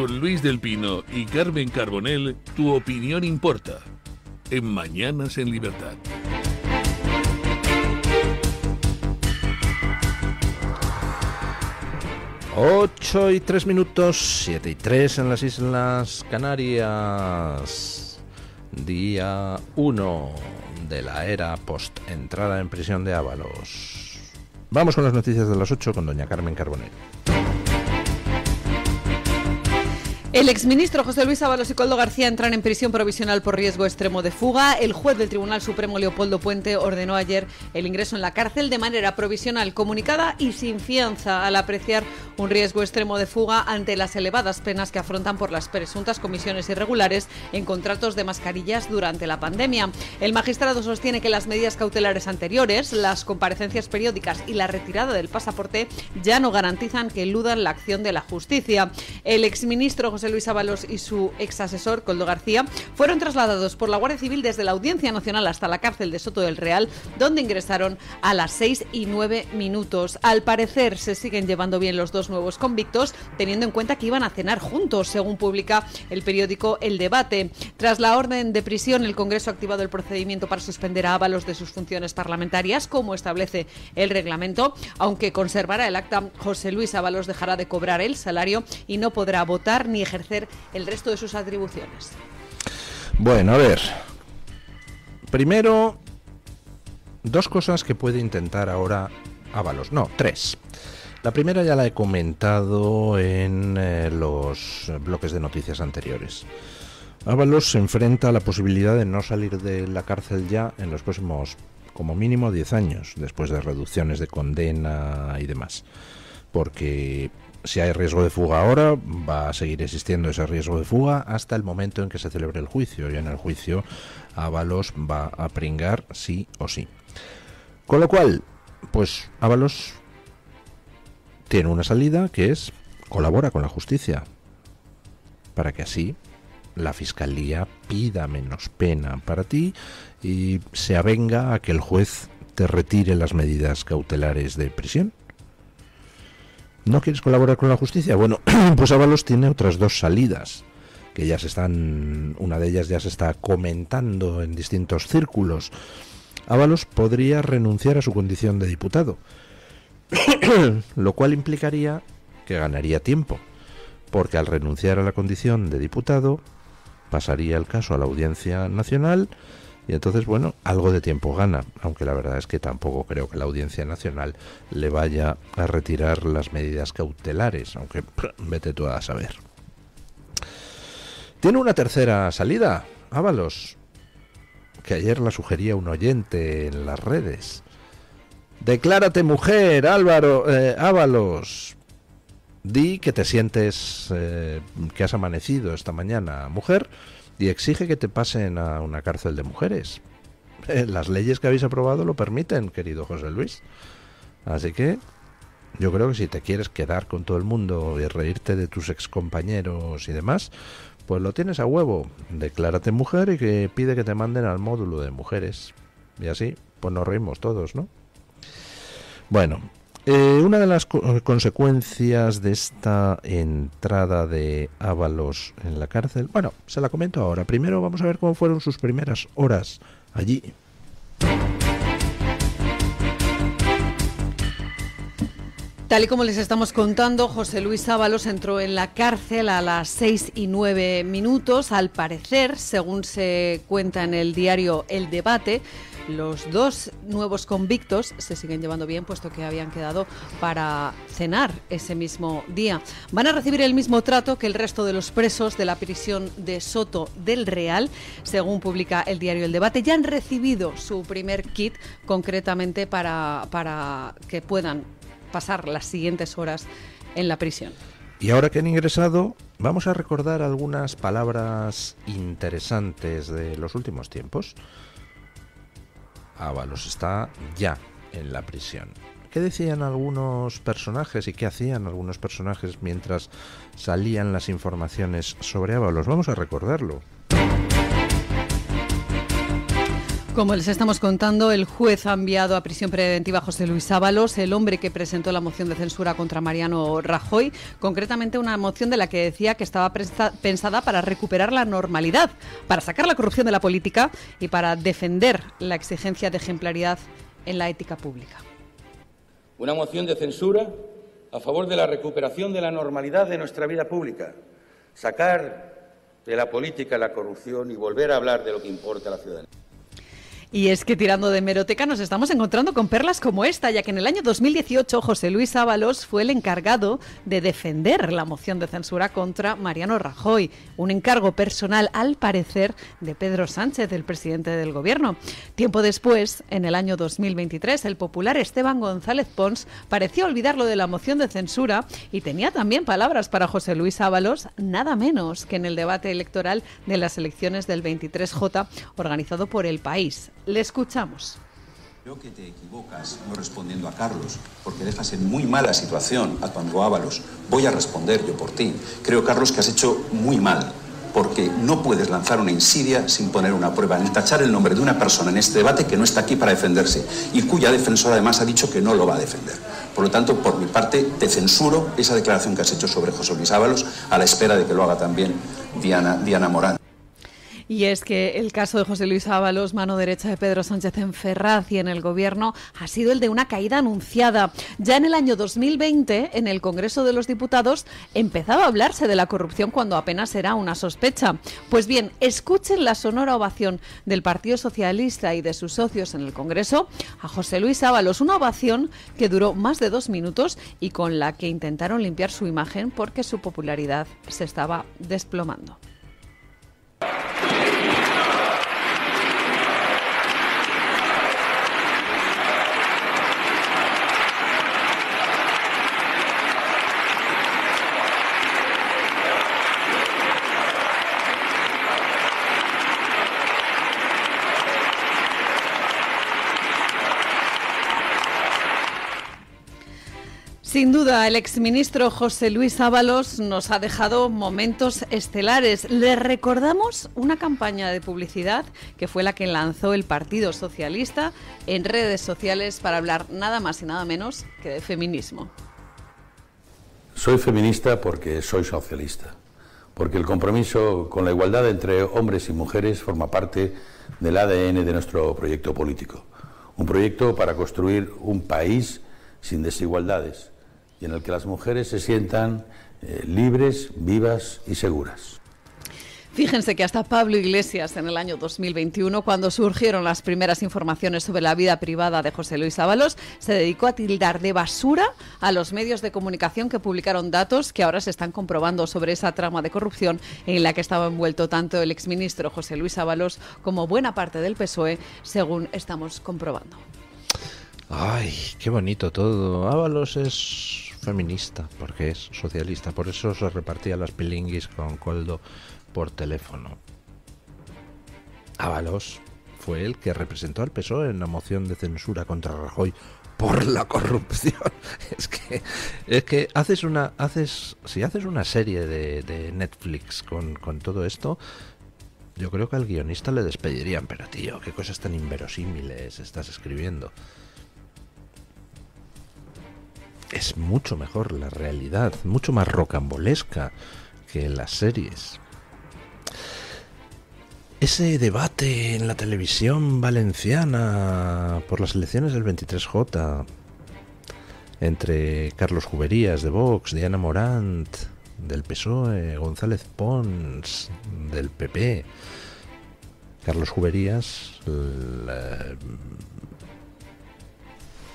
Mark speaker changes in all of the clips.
Speaker 1: Con Luis del Pino y Carmen Carbonell, tu opinión importa. En Mañanas en Libertad.
Speaker 2: 8:03, 7:03 en las Islas Canarias. Día 1 de la era post-entrada en prisión de Ábalos. Vamos con las noticias de las 8 con doña Carmen Carbonell.
Speaker 3: El exministro José Luis Ábalos y Koldo García entran en prisión provisional por riesgo extremo de fuga. El juez del Tribunal Supremo, Leopoldo Puente, ordenó ayer el ingreso en la cárcel de manera provisional, comunicada y sin fianza, al apreciar un riesgo extremo de fuga ante las elevadas penas que afrontan por las presuntas comisiones irregulares en contratos de mascarillas durante la pandemia. El magistrado sostiene que las medidas cautelares anteriores, las comparecencias periódicas y la retirada del pasaporte ya no garantizan que eludan la acción de la justicia. El exministro José Luis Ábalos y su exasesor, Koldo García, fueron trasladados por la Guardia Civil desde la Audiencia Nacional hasta la cárcel de Soto del Real, donde ingresaron a las 6:09. Al parecer, se siguen llevando bien los dos nuevos convictos, teniendo en cuenta que iban a cenar juntos, según publica el periódico El Debate. Tras la orden de prisión, el Congreso ha activado el procedimiento para suspender a Ábalos de sus funciones parlamentarias, como establece el reglamento. Aunque conservará el acta, José Luis Ábalos dejará de cobrar el salario y no podrá votar ni ejercer el resto de sus atribuciones.
Speaker 2: Bueno, a ver. Primero, dos cosas que puede intentar ahora Ábalos. No, tres. La primera ya la he comentado en los bloques de noticias anteriores. Ábalos se enfrenta a la posibilidad de no salir de la cárcel ya en los próximos, como mínimo, 10 años, después de reducciones de condena y demás. Porque si hay riesgo de fuga ahora, va a seguir existiendo ese riesgo de fuga hasta el momento en que se celebre el juicio. Y en el juicio Ábalos va a pringar sí o sí. Con lo cual, pues Ábalos tiene una salida, que es colabora con la justicia, para que así la Fiscalía pida menos pena para ti y se avenga a que el juez te retire las medidas cautelares de prisión. ¿No quieres colaborar con la justicia? Bueno, pues Ábalos tiene otras dos salidas, que ya una de ellas ya se está comentando en distintos círculos. Ábalos podría renunciar a su condición de diputado, lo cual implicaría que ganaría tiempo, porque al renunciar a la condición de diputado, pasaría el caso a la Audiencia Nacional. Y entonces, bueno, algo de tiempo gana, aunque la verdad es que tampoco creo que la Audiencia Nacional le vaya a retirar las medidas cautelares, aunque vete tú a saber. Tiene una tercera salida, Ábalos, que ayer la sugería un oyente en las redes. Declárate mujer, Ábalos. Di que te sientes que has amanecido esta mañana mujer y exige que te pasen a una cárcel de mujeres. Las leyes que habéis aprobado lo permiten, querido José Luis. Así que yo creo que si te quieres quedar con todo el mundo y reírte de tus excompañeros y demás, pues lo tienes a huevo. Declárate mujer y que pide que te manden al módulo de mujeres. Y así, pues nos reímos todos, ¿no? Bueno, una de las consecuencias de esta entrada de Ábalos en la cárcel, bueno, se la comento ahora. Primero vamos a ver cómo fueron sus primeras horas allí.
Speaker 3: Tal y como les estamos contando, José Luis Ábalos entró en la cárcel a las 6:09. Al parecer, según se cuenta en el diario El Debate, los dos nuevos convictos se siguen llevando bien, puesto que habían quedado para cenar ese mismo día. Van a recibir el mismo trato que el resto de los presos de la prisión de Soto del Real, según publica el diario El Debate. Ya han recibido su primer kit, concretamente para que puedan pasar las siguientes horas en la prisión.
Speaker 2: Y ahora que han ingresado, vamos a recordar algunas palabras interesantes de los últimos tiempos. Ábalos está ya en la prisión. ¿Qué decían algunos personajes y qué hacían algunos personajes mientras salían las informaciones sobre Ábalos? Vamos a recordarlo.
Speaker 3: Como les estamos contando, el juez ha enviado a prisión preventiva a José Luis Ábalos, el hombre que presentó la moción de censura contra Mariano Rajoy, concretamente una moción de la que decía que estaba pensada para recuperar la normalidad, para sacar la corrupción de la política y para defender la exigencia de ejemplaridad en la ética pública.
Speaker 4: Una moción de censura a favor de la recuperación de la normalidad de nuestra vida pública, sacar de la política la corrupción y volver a hablar de lo que importa a la ciudadanía.
Speaker 3: Y es que tirando de hemeroteca nos estamos encontrando con perlas como esta, ya que en el año 2018 José Luis Ábalos fue el encargado de defender la moción de censura contra Mariano Rajoy, un encargo personal, al parecer, de Pedro Sánchez, el presidente del gobierno. Tiempo después, en el año 2023, el popular Esteban González Pons parecía olvidar lo de la moción de censura y tenía también palabras para José Luis Ábalos, nada menos que en el debate electoral de las elecciones del 23J organizado por El País. Le escuchamos.
Speaker 5: Creo que te equivocas no respondiendo a Carlos, porque dejas en muy mala situación a tu amigo Ábalos. Voy a responder yo por ti. Creo, Carlos, que has hecho muy mal, porque no puedes lanzar una insidia sin poner una prueba, en tachar el nombre de una persona en este debate que no está aquí para defenderse y cuya defensora además ha dicho que no lo va a defender. Por lo tanto, por mi parte, te censuro esa declaración que has hecho sobre José Luis Ábalos, a la espera de que lo haga también Diana Morán.
Speaker 3: Y es que el caso de José Luis Ábalos, mano derecha de Pedro Sánchez en Ferraz y en el Gobierno, ha sido el de una caída anunciada. Ya en el año 2020, en el Congreso de los Diputados, empezaba a hablarse de la corrupción cuando apenas era una sospecha. Pues bien, escuchen la sonora ovación del Partido Socialista y de sus socios en el Congreso a José Luis Ábalos, una ovación que duró más de 2 minutos y con la que intentaron limpiar su imagen porque su popularidad se estaba desplomando. Sin duda, el exministro José Luis Ábalos nos ha dejado momentos estelares. Le recordamos una campaña de publicidad que fue la que lanzó el Partido Socialista en redes sociales para hablar nada más y nada menos que de feminismo.
Speaker 6: Soy feminista porque soy socialista, porque el compromiso con la igualdad entre hombres y mujeres forma parte del ADN de nuestro proyecto político. Un proyecto para construir un país sin desigualdades, y en el que las mujeres se sientan libres, vivas y seguras.
Speaker 3: Fíjense que hasta Pablo Iglesias, en el año 2021, cuando surgieron las primeras informaciones sobre la vida privada de José Luis Ábalos, se dedicó a tildar de basura a los medios de comunicación que publicaron datos que ahora se están comprobando sobre esa trama de corrupción en la que estaba envuelto tanto el exministro José Luis Ábalos como buena parte del PSOE, según estamos comprobando.
Speaker 2: Ay, qué bonito todo. Ábalos es feminista porque es socialista, por eso se repartía las pilinguis con Koldo por teléfono. Ábalos fue el que representó al PSOE en la moción de censura contra Rajoy por la corrupción. Es que si haces una serie de Netflix con todo esto, yo creo que al guionista le despedirían. Pero tío, qué cosas tan inverosímiles estás escribiendo. Es mucho mejor la realidad, mucho más rocambolesca que las series. Ese debate en la televisión valenciana por las elecciones del 23J entre Carlos Juberías de Vox, Diana Morant del PSOE, González Pons del PP. Carlos Juberías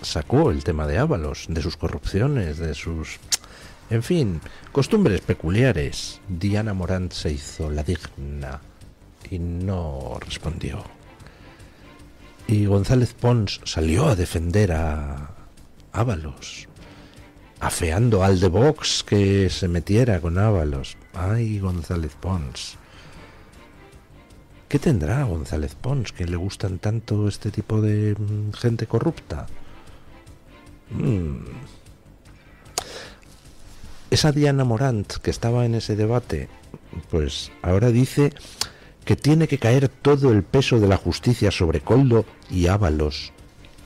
Speaker 2: sacó el tema de Ábalos, de sus corrupciones, de sus... En fin, costumbres peculiares. Diana Morant se hizo la digna y no respondió. Y González Pons salió a defender a Ábalos, afeando al de Vox que se metiera con Ábalos. Ay, González Pons. ¿Qué tendrá González Pons que le gustan tanto este tipo de gente corrupta? Esa Diana Morant que estaba en ese debate, pues ahora dice que tiene que caer todo el peso de la justicia sobre Koldo y Ábalos,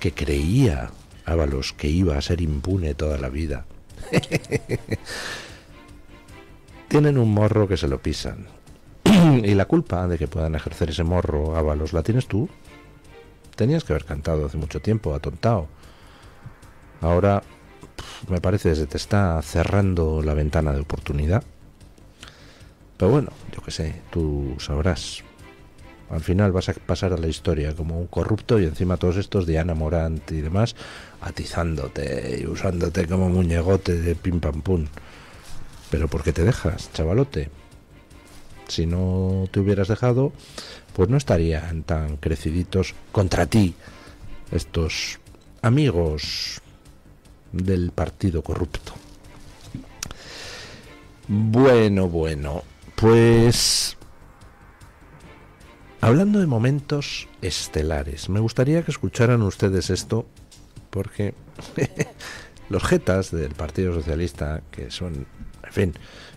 Speaker 2: que creía Ábalos que iba a ser impune toda la vida. Tienen un morro que se lo pisan. Y la culpa de que puedan ejercer ese morro, Ábalos, la tienes tú. Tenías que haber cantado hace mucho tiempo, atontado. Ahora me parece que se te está cerrando la ventana de oportunidad. Pero bueno, yo qué sé, tú sabrás. Al final vas a pasar a la historia como un corrupto y encima todos estos de Ana Morant y demás atizándote y usándote como muñegote de pim pam pum. Pero ¿por qué te dejas, chavalote? Si no te hubieras dejado, pues no estarían tan creciditos contra ti estos amigos del partido corrupto. Bueno, pues hablando de momentos estelares, me gustaría que escucharan ustedes esto, porque los jetas del Partido Socialista, que son, en fin,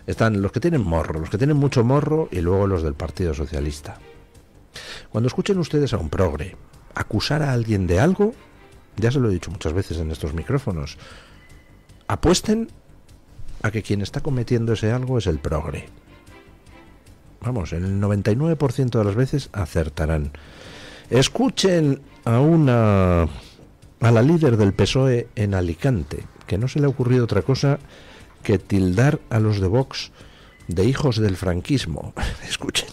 Speaker 2: están los que tienen morro, los que tienen mucho morro, y luego los del Partido Socialista. Cuando escuchen ustedes a un progre acusar a alguien de algo, ya se lo he dicho muchas veces en estos micrófonos, apuesten a que quien está cometiendo ese algo es el progre. Vamos, en el 99% de las veces acertarán. Escuchen a la líder del PSOE en Alicante, que no se le ha ocurrido otra cosa que tildar a los de Vox de hijos del franquismo. Escuchen.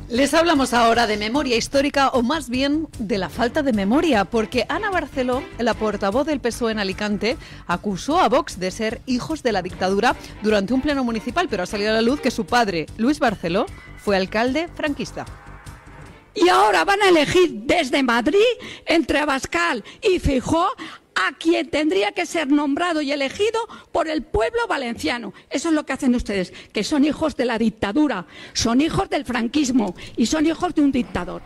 Speaker 3: Les hablamos ahora de memoria histórica, o más bien de la falta de memoria, porque Ana Barceló, la portavoz del PSOE en Alicante, acusó a Vox de ser hijos de la dictadura durante un pleno municipal, pero ha salido a la luz que su padre, Luis Barceló, fue alcalde franquista.
Speaker 7: Y ahora van a elegir desde Madrid, entre Abascal y Feijóo, a quien tendría que ser nombrado y elegido por el pueblo valenciano. Eso es lo que hacen ustedes, que son hijos de la dictadura, son hijos del franquismo y son hijos de un dictador.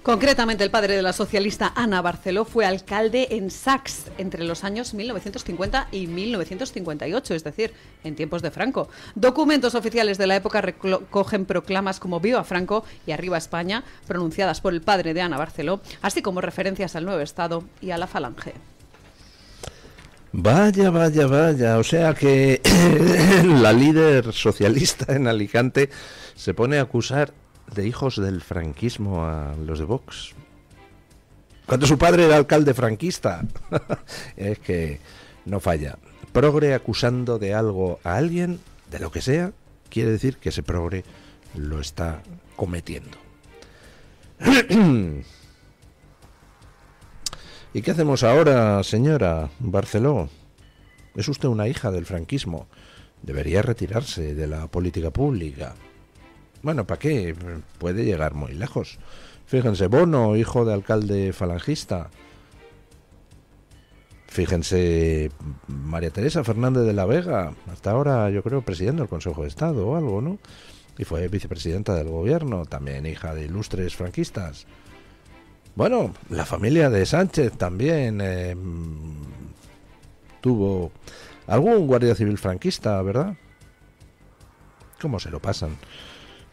Speaker 3: Concretamente, el padre de la socialista Ana Barceló fue alcalde en Sax entre los años 1950 y 1958, es decir, en tiempos de Franco. Documentos oficiales de la época recogen proclamas como Viva Franco y Arriba España, pronunciadas por el padre de Ana Barceló, así como referencias al nuevo Estado y a la Falange.
Speaker 2: Vaya, o sea que la líder socialista en Alicante se pone a acusar de hijos del franquismo a los de Vox, cuando su padre era alcalde franquista. Es que no falla. Progre acusando de algo a alguien, de lo que sea, quiere decir que ese progre lo está cometiendo. ¿Y qué hacemos ahora, señora Barceló? Es usted una hija del franquismo. Debería retirarse de la política pública. Bueno, ¿para qué? Puede llegar muy lejos. Fíjense, Bono, hijo de alcalde falangista. Fíjense, María Teresa Fernández de la Vega, hasta ahora yo creo presidente del Consejo de Estado o algo, ¿no? Y fue vicepresidenta del gobierno, también hija de ilustres franquistas. Bueno, la familia de Sánchez también tuvo algún guardia civil franquista, ¿verdad? ¿Cómo se lo pasan?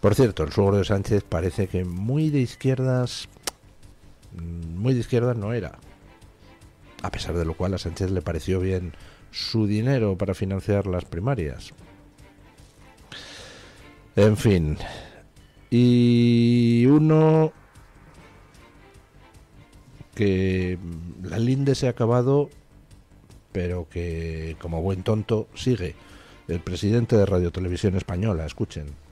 Speaker 2: Por cierto, el suegro de Sánchez parece que muy de izquierdas no era. A pesar de lo cual a Sánchez le pareció bien su dinero para financiar las primarias. En fin. Y uno que la linde se ha acabado, pero que como buen tonto sigue. El presidente de Radio Televisión Española, escuchen.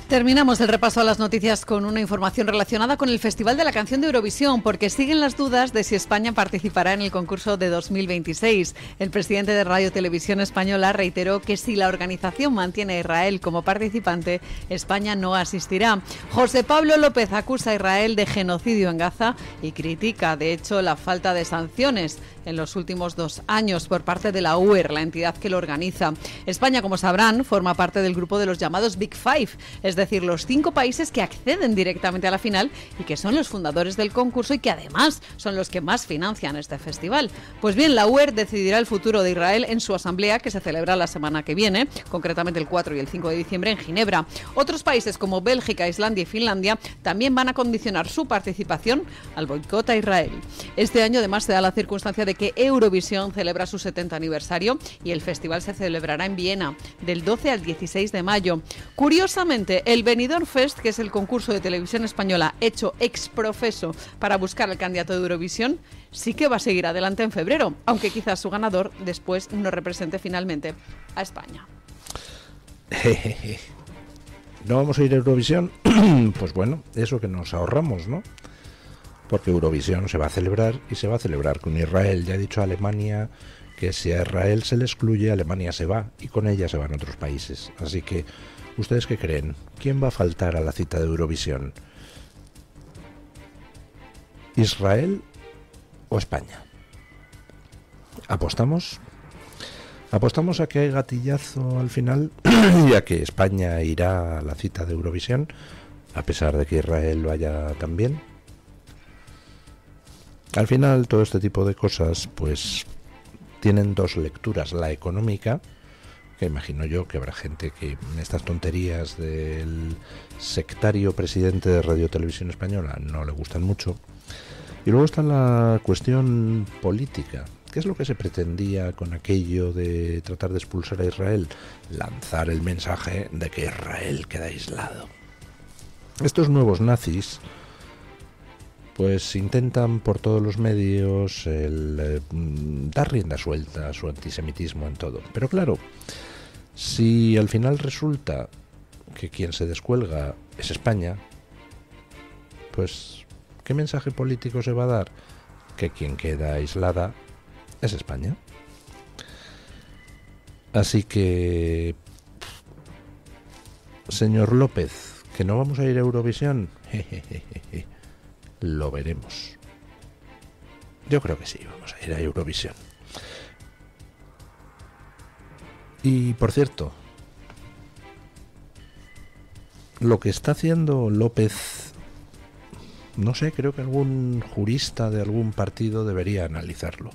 Speaker 3: Terminamos el repaso a las noticias con una información relacionada con el Festival de la Canción de Eurovisión, porque siguen las dudas de si España participará en el concurso de 2026. El presidente de Radio Televisión Española reiteró que si la organización mantiene a Israel como participante, España no asistirá. José Pablo López acusa a Israel de genocidio en Gaza y critica, de hecho, la falta de sanciones en los últimos 2 años por parte de la UER, la entidad que lo organiza. España, como sabrán, forma parte del grupo de los llamados Big Five, es decir, los 5 países que acceden directamente a la final y que son los fundadores del concurso y que además son los que más financian este festival. Pues bien, la UER decidirá el futuro de Israel en su asamblea, que se celebra la semana que viene, concretamente el 4 y el 5 de diciembre en Ginebra. Otros países como Bélgica, Islandia y Finlandia también van a condicionar su participación al boicot a Israel. Este año además se da la circunstancia de que Eurovisión celebra su 70 aniversario y el festival se celebrará en Viena del 12 al 16 de mayo. Curiosamente, el Benidorm Fest, que es el concurso de televisión española hecho ex profeso para buscar al candidato de Eurovisión, sí que va a seguir adelante en febrero, aunque quizás su ganador después no represente finalmente a España.
Speaker 2: ¿No vamos a ir a Eurovisión? Pues bueno, eso que nos ahorramos, ¿no? Porque Eurovisión se va a celebrar y se va a celebrar con Israel. Ya ha dicho Alemania que si a Israel se le excluye, Alemania se va y con ella se van otros países. Así que, ¿ustedes qué creen? ¿Quién va a faltar a la cita de Eurovisión? ¿Israel o España? ¿Apostamos? ¿Apostamos a que hay gatillazo al final y a que España irá a la cita de Eurovisión, a pesar de que Israel vaya también? Al final, todo este tipo de cosas, pues, tienen dos lecturas. La económica, que imagino yo que habrá gente que estas tonterías del sectario presidente de Radio Televisión Española no le gustan mucho. Y luego está la cuestión política. ¿Qué es lo que se pretendía con aquello de tratar de expulsar a Israel? Lanzar el mensaje de que Israel queda aislado. Estos nuevos nazis pues intentan por todos los medios dar rienda suelta a su antisemitismo en todo. Pero claro, si al final resulta que quien se descuelga es España, pues ¿qué mensaje político se va a dar? Que quien queda aislada es España. Así que, señor López, ¿que no vamos a ir a Eurovisión? Lo veremos. Yo creo que sí, vamos a ir a Eurovisión. Y, por cierto, lo que está haciendo López, no sé, creo que algún jurista de algún partido debería analizarlo.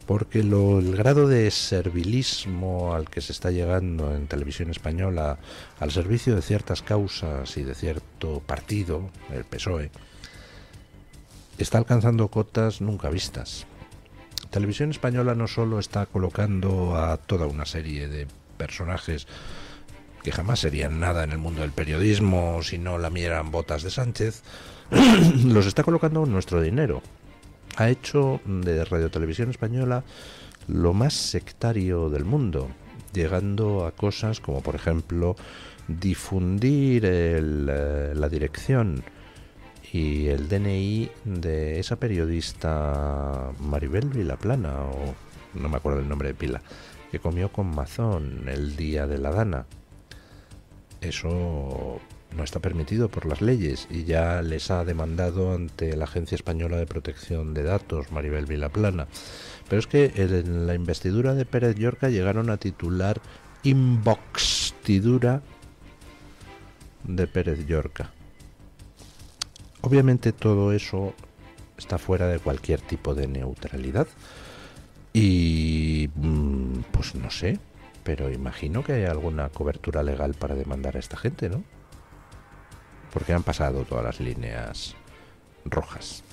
Speaker 2: Porque el grado de servilismo al que se está llegando en televisión española al servicio de ciertas causas y de cierto partido, el PSOE, está alcanzando cotas nunca vistas. Televisión española no solo está colocando a toda una serie de personajes que jamás serían nada en el mundo del periodismo si no lamieran botas de Sánchez, los está colocando con nuestro dinero. Ha hecho de Radio Televisión Española lo más sectario del mundo, llegando a cosas como, por ejemplo, difundir la dirección y el DNI de esa periodista Maribel Vilaplana, o no me acuerdo el nombre de pila, que comió con Mazón el día de la Dana. Eso no está permitido por las leyes y ya les ha demandado ante la Agencia Española de Protección de Datos, Maribel Vilaplana. Pero es que en la investidura de Pérez Llorca llegaron a titular Inboxtidura de Pérez Llorca. Obviamente todo eso está fuera de cualquier tipo de neutralidad y pues no sé, pero imagino que hay alguna cobertura legal para demandar a esta gente, ¿no? Porque han pasado todas las líneas rojas.